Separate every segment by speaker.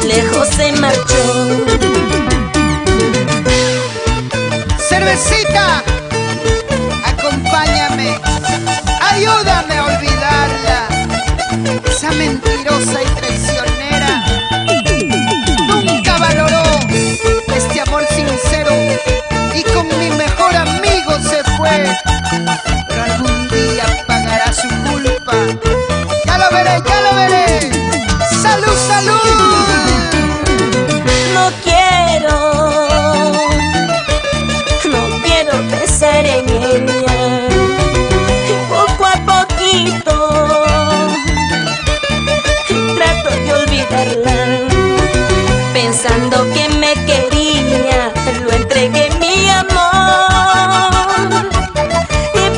Speaker 1: lejos se marchó.
Speaker 2: Cervecita, acompáñame, ayúdame a olvidarla, esa mentirosa y traicionera. Nunca valoró este amor sincero y con mi mejor amigo se fue. Pero algún día pagará su culpa. Ya lo veré, ya lo veré. ¡Salud, salud!
Speaker 1: No quiero pensar en ella. Poco a poquito trato de olvidarla, pensando que me quería, lo entregué mi amor.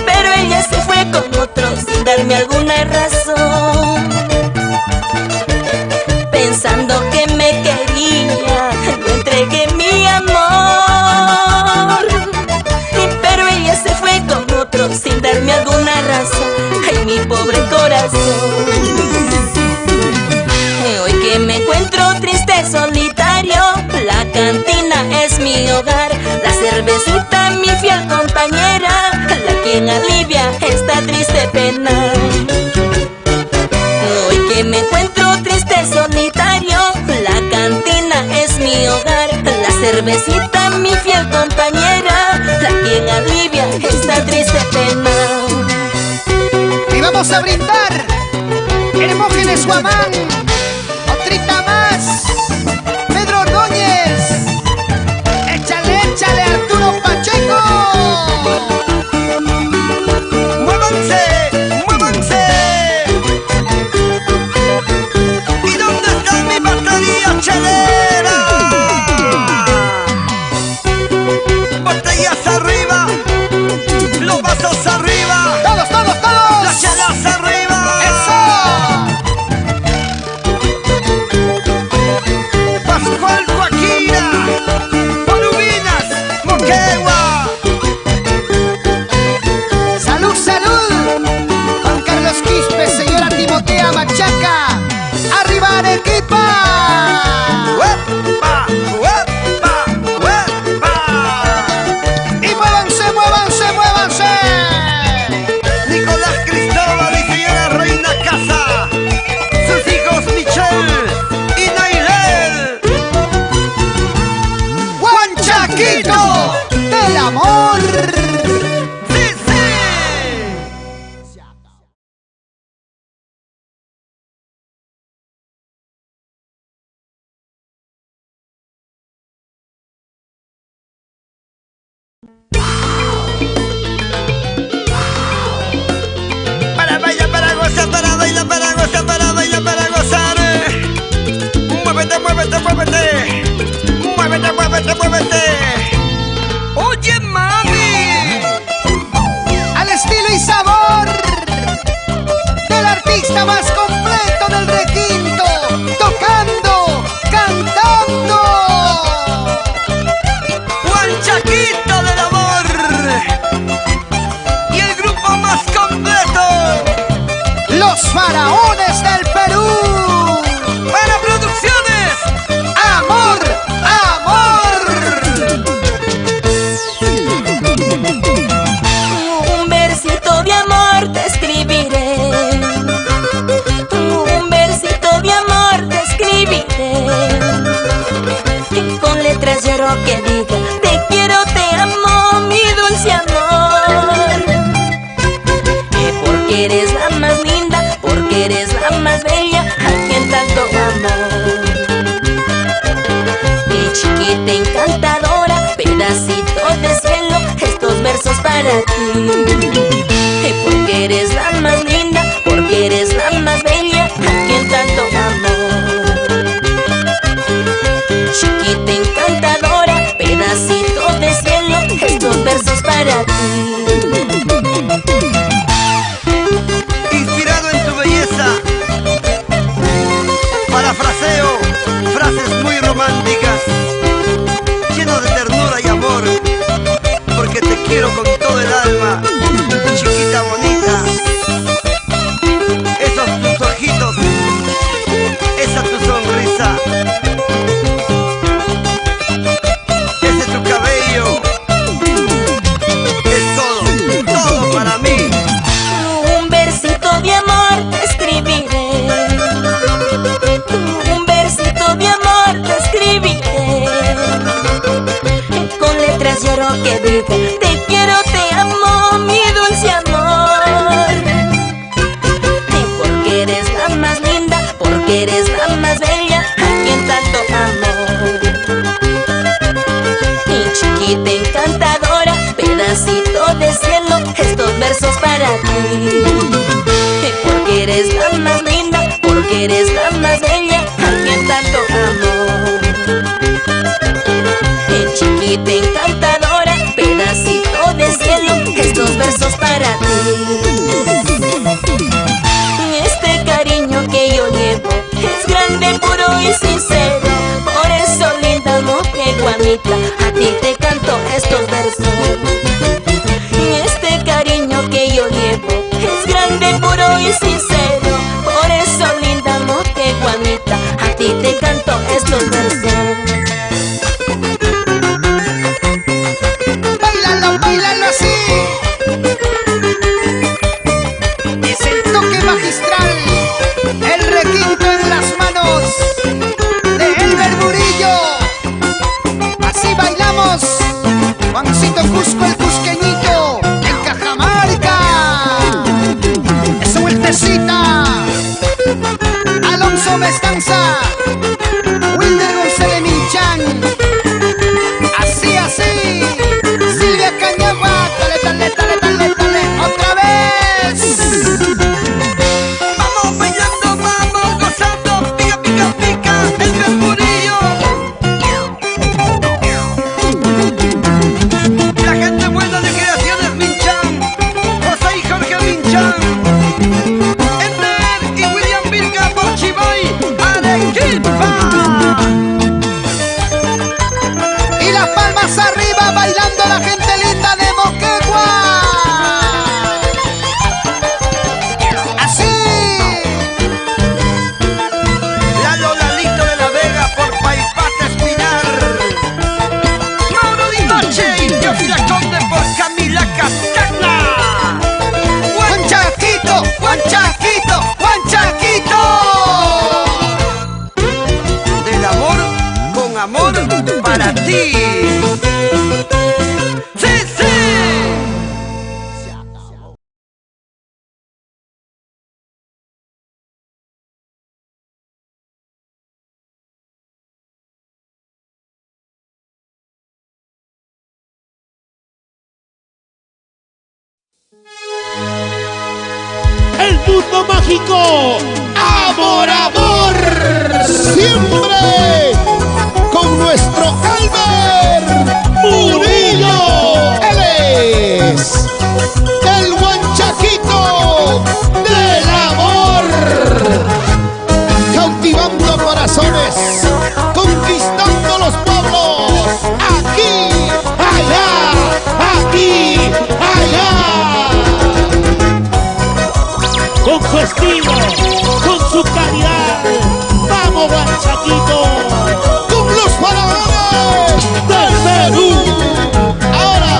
Speaker 1: Pero ella se fue con otro sin darme alguna razón, pensando que me quería, lo entregué mi amor. Pero ella se fue con otro sin darme alguna razón. Ay, mi pobre corazón. Hoy que me encuentro triste, solitario, la cantina es mi hogar, la cervecita mi fiel compañera, la quien alivia esta triste pena. Hoy que me encuentro triste, solitario, la cantina es mi hogar, la cervecita mi fiel compañera, la quien alivia esta triste pena.
Speaker 2: Y vamos a brindar, Hermógenes Guamán, otrita más, Pedro Ordóñez, échale, échale, Arturo Pacheco. ¡Muévanse, muévanse! ¿Y dónde está mi batería chelera? Botellas arriba, los vasos arriba, todos, todos, todos, las chelas arriba. ¡Eso! Pascual Joaquina, Volubinas, Moquegua. ¡Salud, salud! Juan Carlos Quispe, señora Timotea Machaca. ¡Arriba Arequipa! ¡Uepa! ¡Uepa! ¡Uepa! ¡Y muévanse, muévanse, muévanse! Nicolás Cristóbal y señora Reina Casa, sus hijos Michelle y Nailel. ¡Juan Chaquito del amor! ¡Sí, sí! Para bailar, para gozar, para bailar, para gozar, para bailar, para gozar. Muévete, muévete, muévete. Muévete, muévete, muévete. Oye, mami. Al estilo y sabor del artista más completo del requinto, tocando, cantando. Juan Chaquito del amor. Y el grupo más completo, los Faraones del Perú. Para producciones, amor, amor.
Speaker 1: Un versito de amor te escribiré, un versito de amor te escribiré, con letras de oro que diga te quiero, te amo, mi dulce amor. Porque eres la más linda, porque eres la más bella, a quien tanto amo. Mi chiquita encantadora, pedacito de cielo, estos versos para ti. Porque eres la más linda, porque eres la más bella, a quien tanto amo. Chiquita encantadora, pedacito de cielo, estos versos para ti.
Speaker 2: Inspirado en tu belleza, parafraseo frases muy románticas, lleno de ternura y amor, porque te quiero con todo el alma.
Speaker 1: que diga: te quiero, te amo, mi dulce amor. Porque eres la más linda, porque eres la más bella, a quien tanto amo. Mi chiquita encantadora, pedacito de cielo, estos versos para ti. Porque eres la más linda, porque eres la más bella, a quien tanto amo. Chiquita encantadora, pedacito de cielo, estos versos para ti. Este cariño que yo llevo es grande, puro y sincero. Por eso, linda mujer Juanita, a ti te canto estos versos. Este cariño que yo llevo es grande, puro y sincero. Por eso, linda mujer Juanita, a ti te canto estos versos.
Speaker 2: Báilalo así. Es el toque magistral, el requinto en las manos de Elber Murillo. Así bailamos, Juancito Cusco el cusqueñito en Cajamarca. Esa vueltecita, Alonso Mestanza, Wilder González Minchan. Así, así. Silvia Cañagua, dale, otra vez.
Speaker 3: Vamos bailando, vamos gozando, pica, pica, pica, el Murillo. La gente buena de Creaciones Minchan, José y Jorge Minchan, Ender y William Virga por Chiboy, Arequipa.
Speaker 2: Y las palmas arriba bailando la gente linda de Moquegua. Así.
Speaker 3: Lalo Lalito de la Vega por Paipata Espinar, Mauro Di Noche y Teófila Conde por Camila Castagna.
Speaker 2: Juanchaquito, Juanchaquito, Juanchaquito.
Speaker 3: Del amor con amor para ti. ¡Sí, sí!
Speaker 4: El mundo mágico, amor, amor, siempre con nuestro Elber Murillo. Él es el Huanchaquito del amor, cautivando corazones, conquistando los pueblos, aquí, allá, aquí, allá. Con su estilo, con su calidad, vamos Huanchaquito, con los faraones del Perú. Ahora,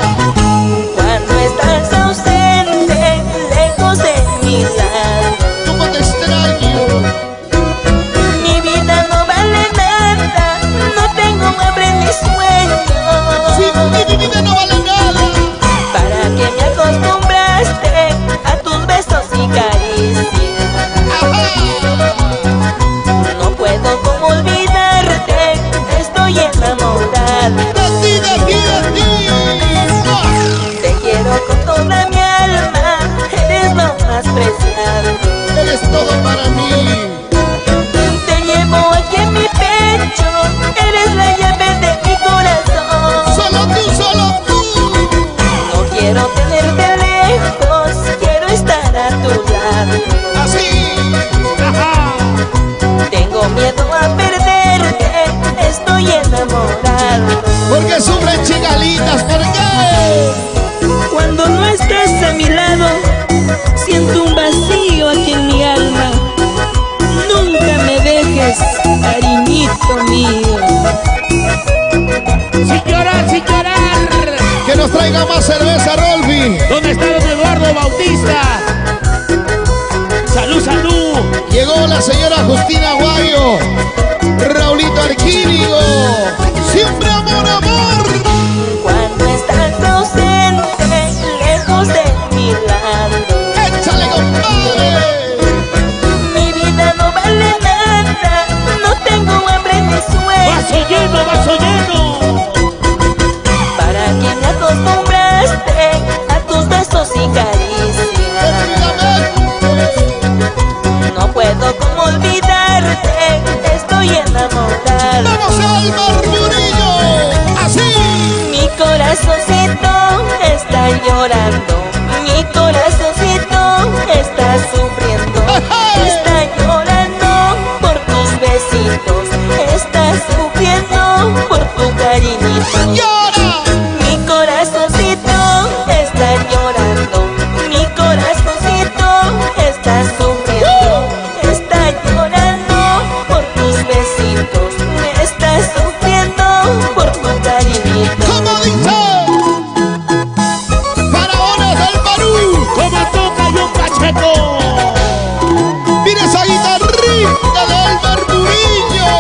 Speaker 1: Cuando estás ausente, lejos de mi lado,
Speaker 4: ¿cómo te extraño?
Speaker 1: mi vida no vale nada, no tengo hambre ni sueño.
Speaker 4: Si mi vida no vale nada,
Speaker 1: ¿Para qué me acostumbraste a tus besos y caricias? No puedo como olvidarte, estoy enamorada.
Speaker 4: de ti.
Speaker 1: Te quiero con toda mi alma, eres lo más preciado.
Speaker 4: Eres todo para mí.
Speaker 1: Te llevo aquí en mi pecho, eres la llave de mi corazón.
Speaker 4: Solo tú.
Speaker 1: No quiero tenerte lejos, quiero estar a tu lado.
Speaker 4: Así.
Speaker 1: Tengo miedo a perderte, estoy enamorado.
Speaker 4: Porque sufren chigalitas, ¿por qué?
Speaker 1: Cuando no estás a mi lado, siento un vacío aquí en mi alma. Nunca me dejes, cariñito mío.
Speaker 4: Sin llorar. Que nos traiga más cerveza, Rolfi. ¿Dónde está don Eduardo Bautista? Salud. Llegó la señora Justina Guayo, Raulito Arquínigo. Siempre amor.
Speaker 1: Cuando estás llorando, mi corazoncito está sufriendo. Está llorando por tus besitos, está sufriendo por tu cariñito.
Speaker 4: ¡Llora!
Speaker 1: Mi corazoncito está llorando, mi corazoncito está sufriendo. Está llorando por tus besitos, está sufriendo por tu cariñito.
Speaker 4: ¿Cómo dice? Faraones del Perú, como toca John Pacheco. Mira esa guitarrita de Elmer Murillo.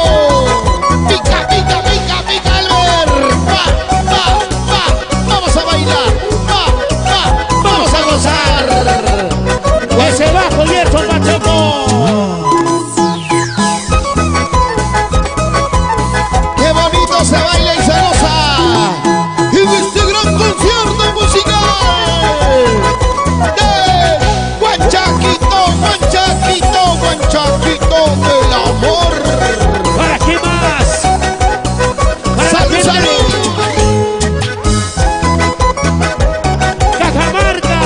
Speaker 4: Pica, pica, pica, pica, Elmer. Vamos a bailar. Vamos a gozar. Ese bajo y eso, Pacheco. Qué bonito se baila y se goza en este gran concierto musical de Guanchaquito, Guanchaquito, Guanchaquito del amor. ¿Para qué más? ¡Salud, salud! Cajamarca,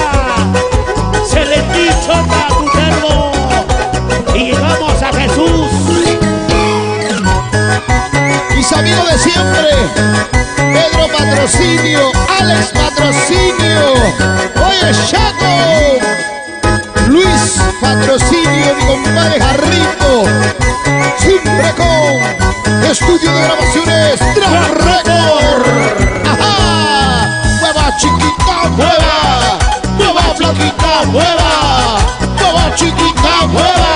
Speaker 4: Celestito Tacuterno, y llegamos a Jesús. Mis amigos de siempre, Pedro Patrocinio, Alex Patrocinio, oye Chaco, Luis Patrocinio, mi compadre Jarrito, siempre con estudio de grabaciones Drag Record. ¡Ajá! ¡Mueva chiquita, mueva! ¡Mueva flaquita, mueva! ¡Mueva chiquita, mueva!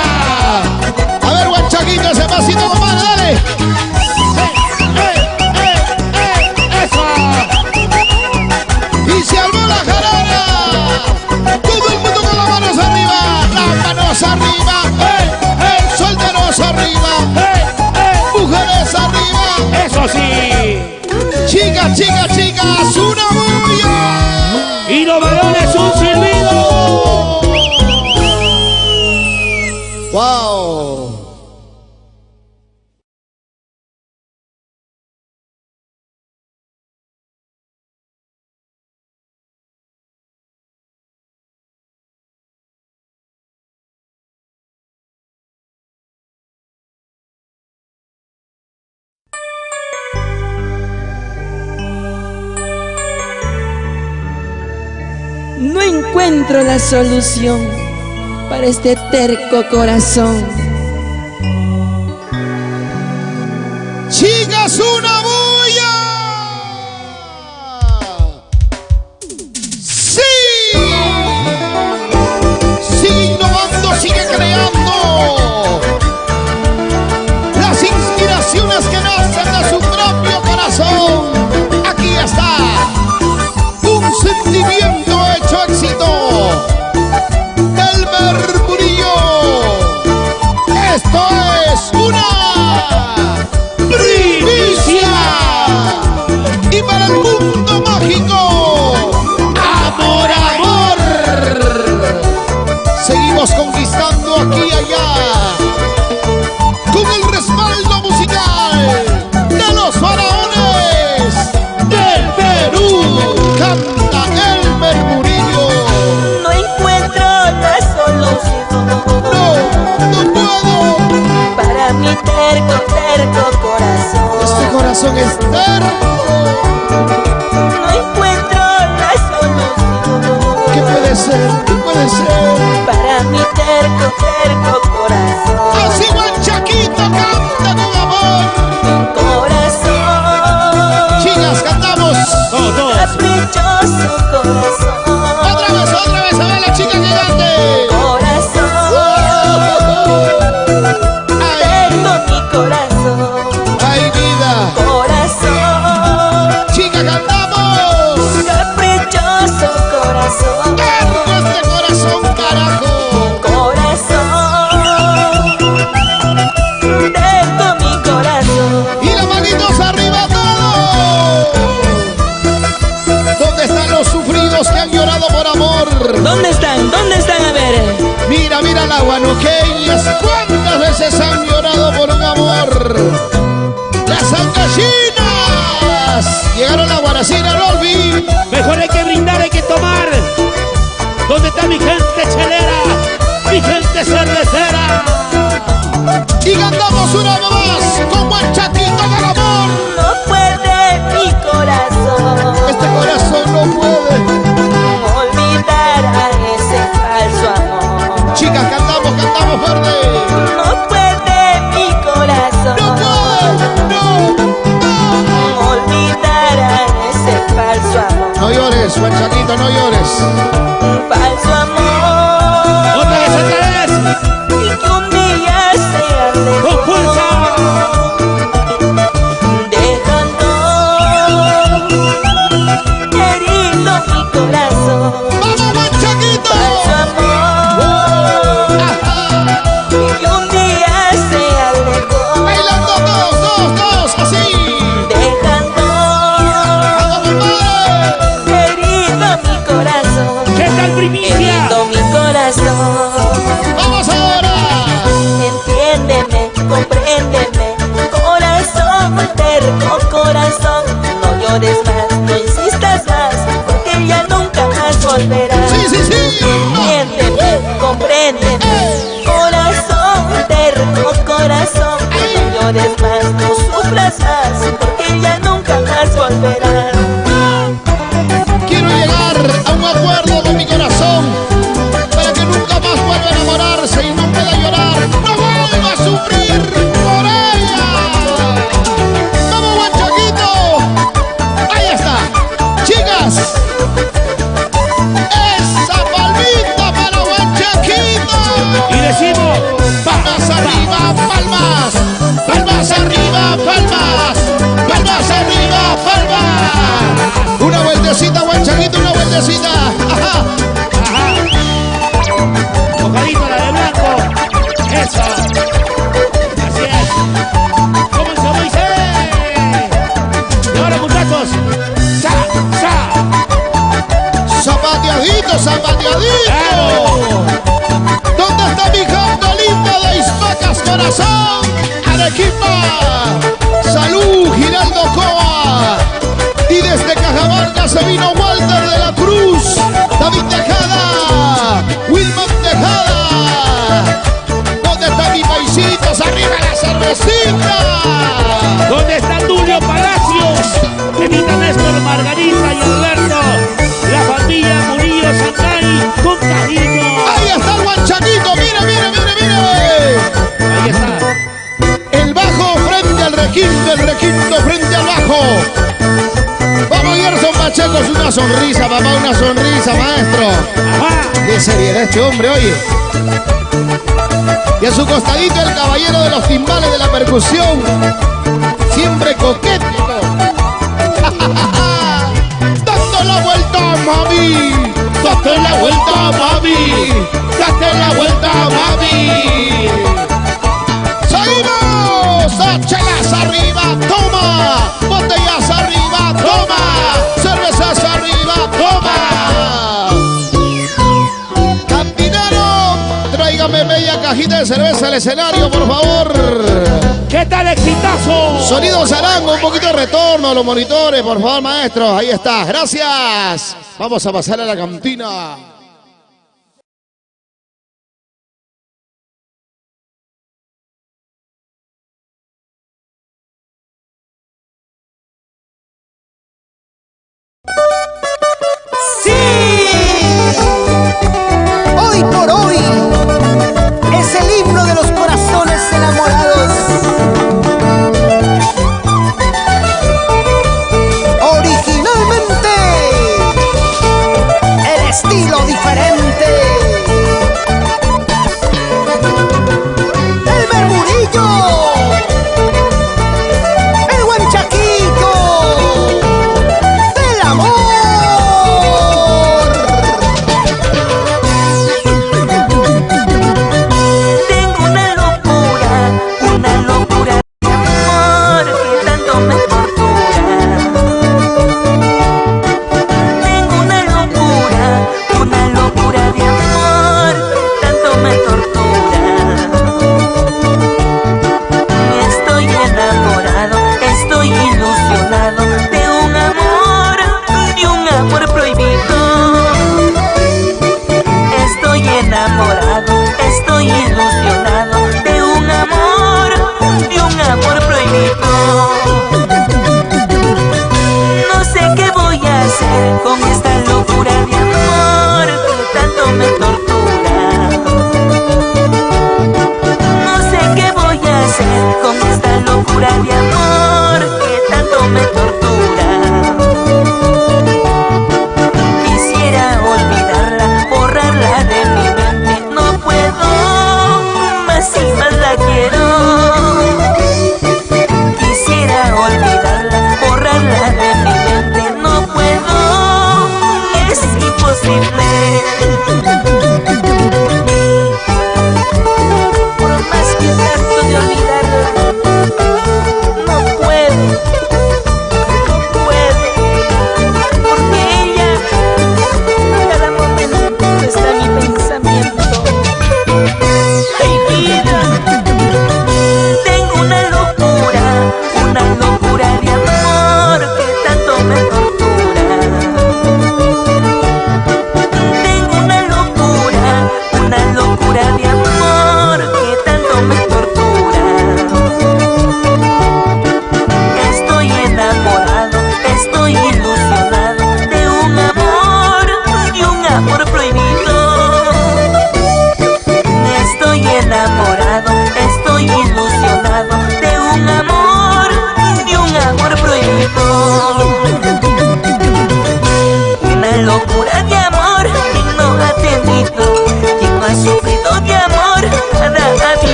Speaker 4: A ver, Guanchaquito, ese pasito, compadre, dale. Y se armó la jarana. Todo el mundo con las manos arriba. Las manos arriba. Solteros arriba. Mujeres arriba. Eso sí. Chicas, chicas, chicas, una bulla. Y los varones un silbido. Wow.
Speaker 1: No encuentro la solución para este terco corazón.
Speaker 4: Chicas, una bulla. Sí. Sigue innovando, sigue creando. Las inspiraciones que nacen de su propio corazón. Aquí está. Un sentimiento hecho éxito. Elmer Murillo. Esto es una primicia. Y para el mundo mágico, amor, amor. Seguimos conquistando aquí y allá con el respaldo musical de los faraones del Perú. Canta Elmer Murillo.
Speaker 1: No encuentro la solución.
Speaker 4: No puedo.
Speaker 1: Para mi terco, terco corazón.
Speaker 4: Este corazón es terco.
Speaker 1: No encuentro la solución.
Speaker 4: ¿Qué puede ser? ¿Qué puede ser?
Speaker 1: Para mi terco, terco corazón.
Speaker 4: Así Guanchaquito canta con amor.
Speaker 1: Corazón.
Speaker 4: Chicas, cantamos.
Speaker 1: Caprichoso corazón.
Speaker 4: Otra vez, a ver la chica que cante.
Speaker 1: Corazón.
Speaker 4: Ay,
Speaker 1: Tengo mi corazón.
Speaker 4: ay, vida.
Speaker 1: Corazón.
Speaker 4: Chica, cantamos.
Speaker 1: Caprichoso corazón.
Speaker 4: En este corazón, carajo.
Speaker 1: Corazón. Tengo mi corazón.
Speaker 4: Y las manitos arriba todos. ¿Dónde están los sufridos que han llorado por amor?
Speaker 1: ¿Dónde están? ¿Dónde están? A ver.
Speaker 4: Mira, mira las guanuqueñas. ¿Cuántas veces han llorado por un amor? Las angallinas. Llegaron a Guaracina, Rolvi.
Speaker 3: Mejor hay que brindar, hay que tomar.
Speaker 4: de cervecera. Y cantamos una vez más con Huanchaquito del amor.
Speaker 1: No puede mi corazón
Speaker 4: Este corazón no puede.
Speaker 1: olvidar a ese falso amor.
Speaker 4: Chicas, cantamos verde.
Speaker 1: No puede mi corazón
Speaker 4: No puede, no.
Speaker 1: olvidar a ese falso amor.
Speaker 4: No llores, Huanchaquito, no llores.
Speaker 1: Un falso amor.
Speaker 3: Otra vez.
Speaker 1: Y que un día se alejó.
Speaker 3: ¡Con fuerza!
Speaker 1: Dejando herido mi corazón.
Speaker 4: ¡Vamos, Huanchaquito!
Speaker 1: Falso amor.
Speaker 4: Ajá.
Speaker 1: Y que un día se alejó.
Speaker 4: Bailando todos, así.
Speaker 1: Dejando
Speaker 4: ¡Vamos, compadre!
Speaker 1: herido mi corazón.
Speaker 3: ¿Qué tal, primicia?
Speaker 1: Herido mi corazón.
Speaker 4: ¡Vamos ahora!
Speaker 1: Entiéndeme, compréndeme, corazón terco, corazón. No llores más, no insistas más, porque ya nunca más volverás.
Speaker 4: Sí, sí, sí.
Speaker 1: Entiéndeme, compréndeme, corazón terco, corazón. No llores más, no sufras más, porque ya nunca más volverás.
Speaker 4: Quiero llegar a un acuerdo con mi corazón para que nunca más vuelva a enamorarse y no pueda llorar. ¡No vuelva a sufrir por ella! ¡Vamos, Huanchaquito! ¡Ahí está! ¡Chicas! ¡Esa palmita para Huanchaquito!
Speaker 3: Y decimos,
Speaker 4: ¡Palmas arriba, palmas! ¡Palmas arriba, palmas! ¡Palmas arriba, palmas! Una vueltecita, Huanchaquito, una vueltecita. ¡Ajá!
Speaker 3: ajá. Mojadito la de blanco. Eso. Así es. ¿Cómo se dice? Y ahora, muchachos.
Speaker 4: ¡Zapateadito, zapateadito!
Speaker 3: ¡Bravo!
Speaker 4: ¿Dónde está mi gente linda de Ispacas, corazón? Arequipa, Salud, Giraldo Coa. Y desde Cajamarca se vino Walter de la Cruz, David Tejada, Wilmot Tejada. ¿Dónde están mis paisitos? ¡Arriba la cervecita!
Speaker 3: ¿Dónde está Tulio Palacios? Evita Néstor, Margarita y Alberto. La familia Murillo Sangay con cariño.
Speaker 4: ¡Ahí está el Huanchaquito! ¡Mire, mire, mire, mire!
Speaker 3: Ahí está.
Speaker 4: El bajo frente al requinto, el requinto frente al bajo. Vamos, Gerson Pacheco, es una sonrisa, papá, una sonrisa, maestro.
Speaker 3: Ajá.
Speaker 4: Qué seriedad este hombre, oye. Y a su costadito el caballero de los timbales de la percusión, siempre coqueto. Date la vuelta, mami. Date la vuelta, mami. Date la vuelta, mami. ¡Seguimos! ¡A chelas arriba! ¡Toma! ¡Botellas arriba! ¡Toma! ¡Cervezas arriba! ¡Toma! ¡Cantinero! Tráigame media cajita de cerveza al escenario, por favor.
Speaker 3: ¿Qué tal, exitazo?
Speaker 4: Sonido Zarango, un poquito de retorno a los monitores, por favor, maestros. Ahí está. Gracias. Vamos a pasar a la cantina.
Speaker 2: Hoy por hoy es el himno de los corazones enamorados. Originalmente el estilo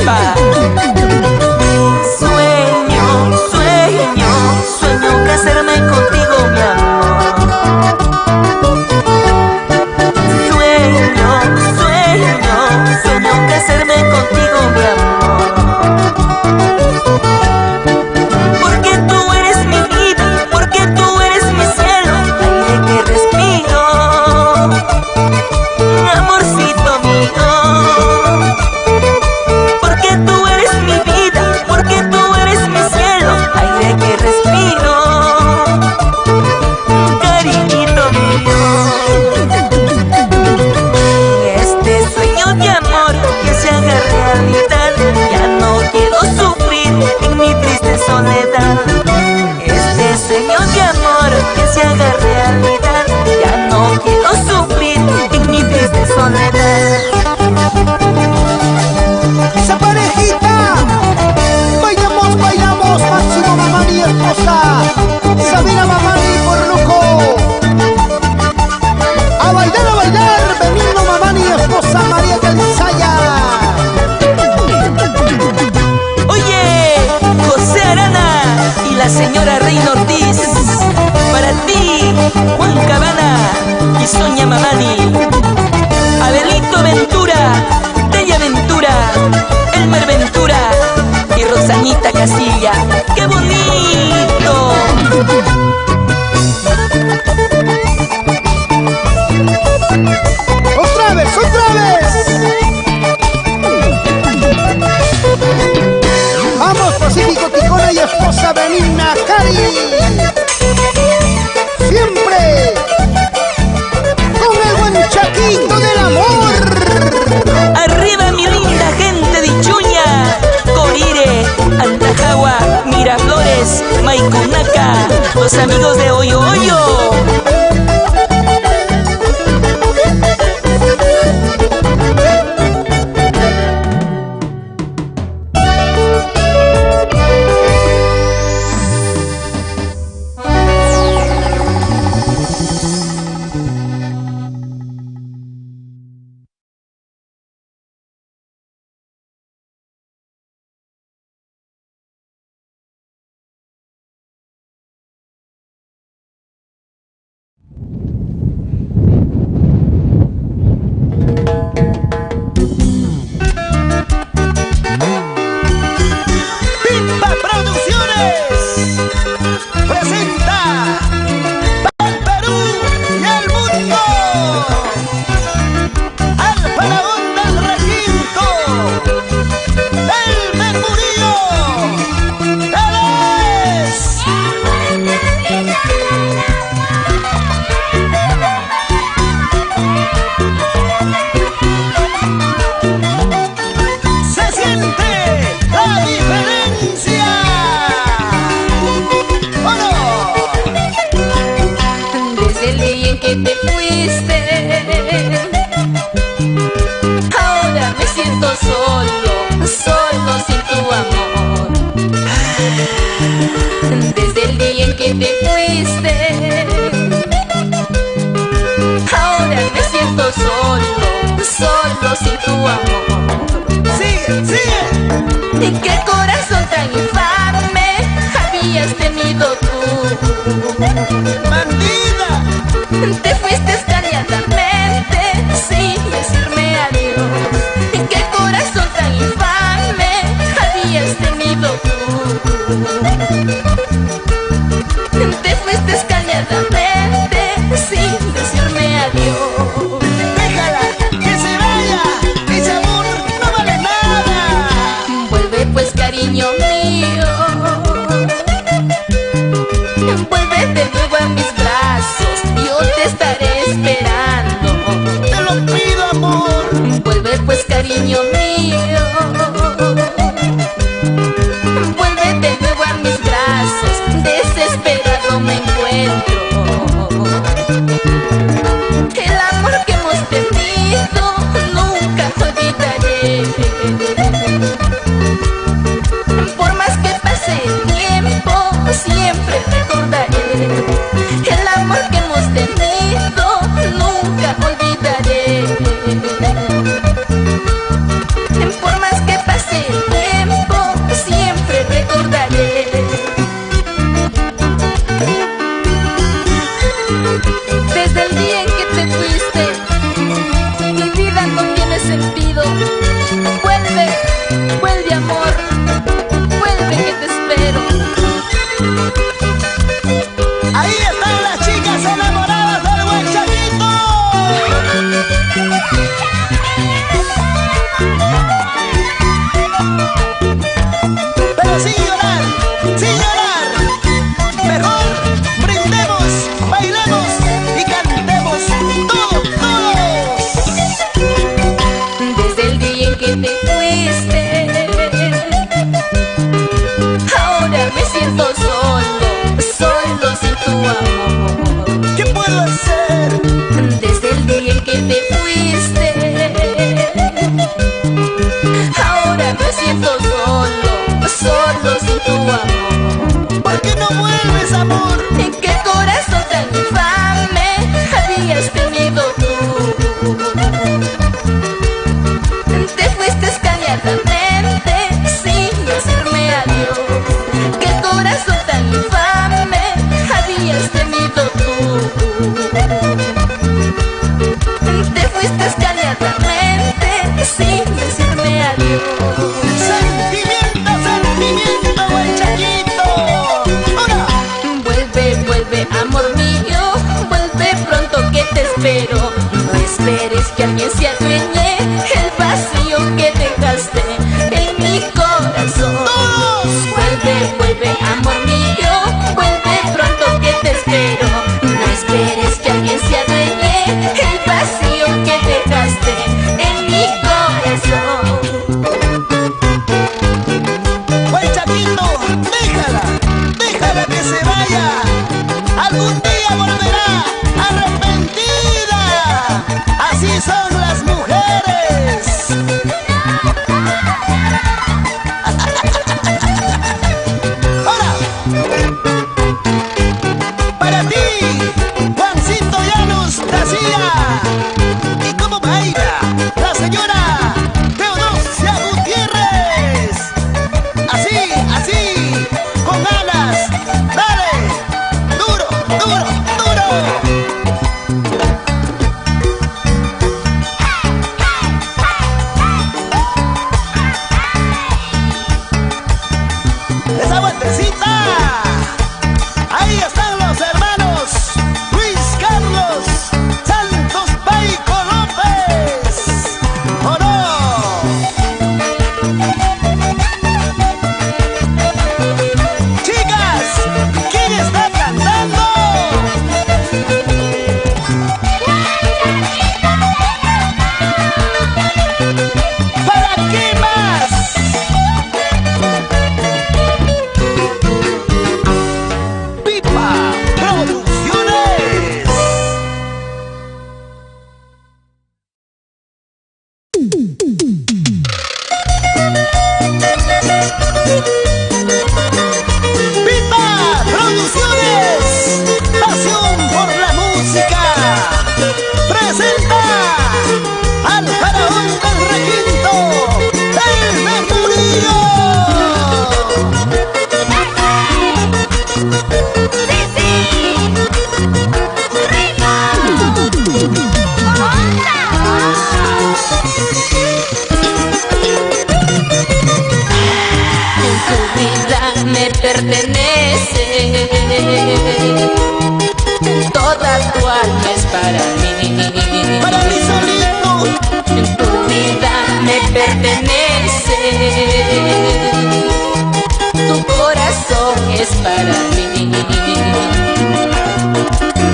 Speaker 1: Arequipa. Sueño, sueño, sueño casarme contigo, mi amor. Sueño, sueño, sueño casarme contigo, mi amor. Porque tú eres mi vida, porque tú eres mi cielo, aire que respiro, amorcito mío. Porque tú eres mi vida, porque tú eres mi cielo, aire que respiro, cariñito mío. Este sueño de amor que se haga realidad, ya no quiero sufrir en mi triste soledad. Este sueño de amor que se haga realidad, ya no quiero sufrir en mi triste soledad.
Speaker 2: Esa parejita, bailamos, bailamos, Máximo Mamani y esposa, Sabina Mamani por lujo. A bailar, Benigno Mamani y esposa, María Calizaya.
Speaker 1: Oye, José Arana y la señora Reina Ortiz, para ti, Juan Cabana y Sonia Mamani, Abelito Ventura, Bella Ventura, Elmer Ventura y Rosanita Casilla. ¡Qué bonito!
Speaker 2: ¡Otra vez, otra vez! Vamos, Pacífico Ticona y esposa Benigna Cari. Siempre con el buen Chaquito del amor.
Speaker 1: Arriba mi linda gente de Ichuña, Corire, Antajagua, Miraflores, Maicunaca, los amigos de Hoyo Hoyo.
Speaker 2: Pimba Producciones presenta para el Perú y el mundo al faraón del recinto, Elmer Murillo. ¡Él es! Se siente la diferencia. ¡Oh, no!
Speaker 1: Desde el día en que te fuiste, ahora me siento solo, solo sin tu amor. Desde el día en que te fuiste, ahora me siento solo, solo sin tu amor.
Speaker 2: ¡Sigue, sigue!
Speaker 1: ¿Y qué corazón tan infame habías tenido tú?
Speaker 2: ¡Bandida!
Speaker 1: Te fuiste escaneadamente sin decirme adiós. ¿Y qué corazón tan infame habías tenido tú? Te fuiste escaneadamente sin decirme adiós.
Speaker 2: ¡Déjala! ¡Que se vaya! ¡Ese amor no vale nada!
Speaker 1: Vuelve pues, cariño mío, vuelve de nuevo a mis brazos, yo te estaré esperando.
Speaker 2: ¡Te lo pido, amor!
Speaker 1: Vuelve pues, cariño mío, vuelve de nuevo a mis brazos, desesperado me encuentro. El amor que hemos tenido nunca olvidaré. Por
Speaker 2: Ahí están las chicas enamoradas del buen Chaquito. Pero sin llorar, sin llorar. Mejor brindemos, bailemos y cantemos todos, todos.
Speaker 1: Desde el día en que te fuiste, ahora me siento solo, solo sin tu amor.
Speaker 2: ¿Qué puedo hacer?
Speaker 1: Desde el día en que te fuiste, ahora me siento solo, solo sin tu amor.
Speaker 2: ¿Por qué no vuelves, amor?
Speaker 1: ¿Qué corazón tan infame habías tenido tú? Te fuiste calladamente sin decirme adiós. ¿Qué corazón tan infame habías tenido tú? Te fuiste calladamente sin decirme adiós.
Speaker 2: Sentimiento, sentimiento, buen Chaquito. Ahora,
Speaker 1: Vuelve, vuelve, amor mío, vuelve pronto que te espero. No esperes que alguien se adueñe el vacío que dejaste en mi corazón. Vuelve, vuelve, amor mío, vuelve pronto que te espero. No esperes que alguien se adueñe el vacío que dejaste en mi corazón.
Speaker 2: buen Chaquito, déjala que se vaya. Algún día volverá arrepentida. Así son las mujeres. Ahora, para ti, Juancito Llanos García. ¿Y cómo baila la señora Teodosia Gutiérrez? Así, así, con alas. Dale, duro, duro, duro. Esa vueltecita. Ahí están los hermanos Luis Carlos Santos Paico López. ¿O no? Chicas, ¿quién está cantando? ¿Para qué más? Pipa Producciones. Pipa Producciones, pasión por la música, presenta al faraón del requinto, el Mercurio.
Speaker 1: Tu vida me pertenece, toda tu alma es para mí.
Speaker 2: Para mí solito,
Speaker 1: Tu vida me pertenece, tu corazón es para mí.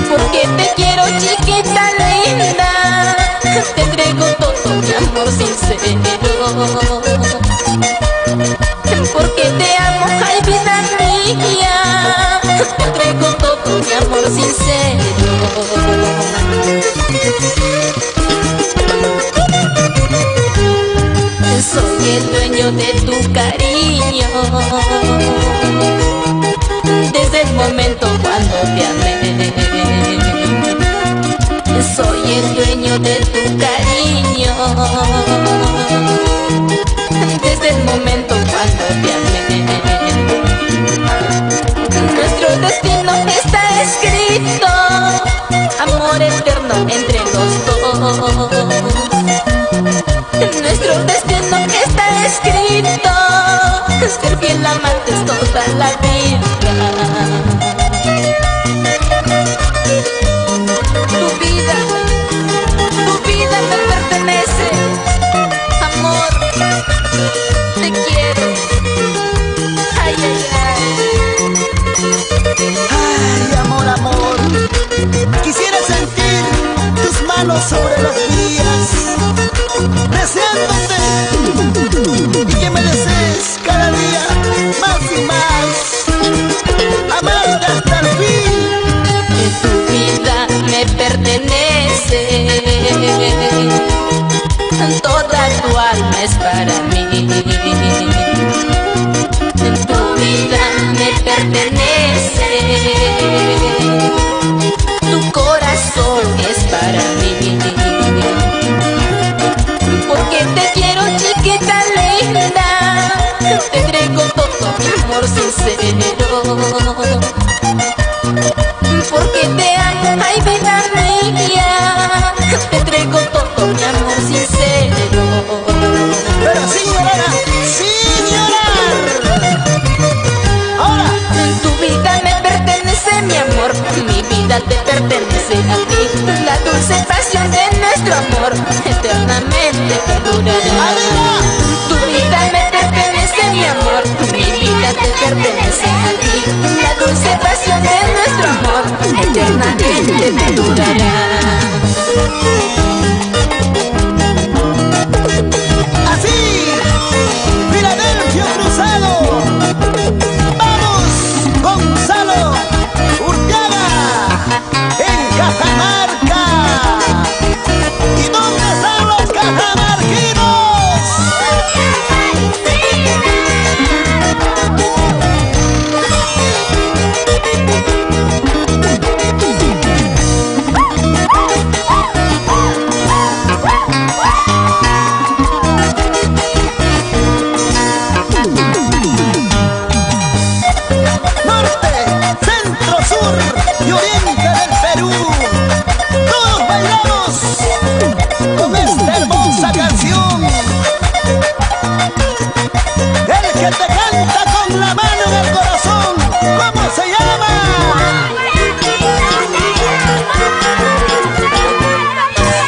Speaker 1: Porque te quiero, chiquita linda, te entrego todo mi amor sincero. Porque te amo, ay vida mía, te entrego todo mi amor sincero. Soy el dueño de tu cariño, desde el momento cuando te amé. Soy el dueño de tu cariño, desde el momento cuando te amé. Nuestro destino está escrito, amor eterno entre los dos. Nuestro destino está escrito, ser fiel amantes toda la vida.
Speaker 2: manos sobre las mías, deseándote y que me desees cada día más y más, amarte hasta el fin.
Speaker 1: Tu vida me pertenece, toda tu alma es para mí. Tu vida me pertenece, tu corazón es para mí. Porque te quiero, chiquita linda, te entrego todo mi amor sincero. Porque te amo, ay vida mía, te entrego todo mi amor sincero.
Speaker 2: Pero sin llorar, sin llorar. Ahora,
Speaker 1: Tu vida me pertenece, mi amor, mi vida te pertenece a ti. La dulce pasión de nuestro amor eternamente perdurará. Tu vida me pertenece, mi amor, mi vida te pertenece a ti. La dulce pasión de nuestro amor eternamente perdurará.
Speaker 2: así, Filadelfio Cruzado. Vamos, Gonzalo Urteaga, en Cajamarca. ¿Y dónde están los cajamarquinos? Norte, centro, sur y oriente del Perú. Todos bailamos con esta hermosa canción. El que te canta con la mano en el corazón, ¿cómo se llama?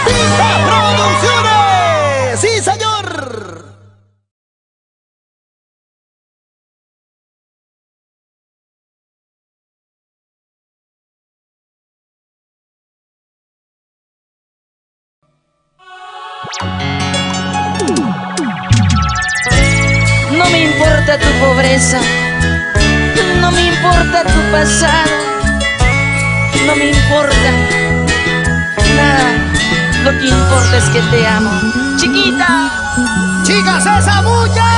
Speaker 2: ¡Tita Producciones! ¡Sí, señor!
Speaker 1: No me importa tu pobreza, no me importa tu pasado, no me importa nada. Lo que importa es que te amo, chiquita.
Speaker 2: ¡Chicas, esa bulla!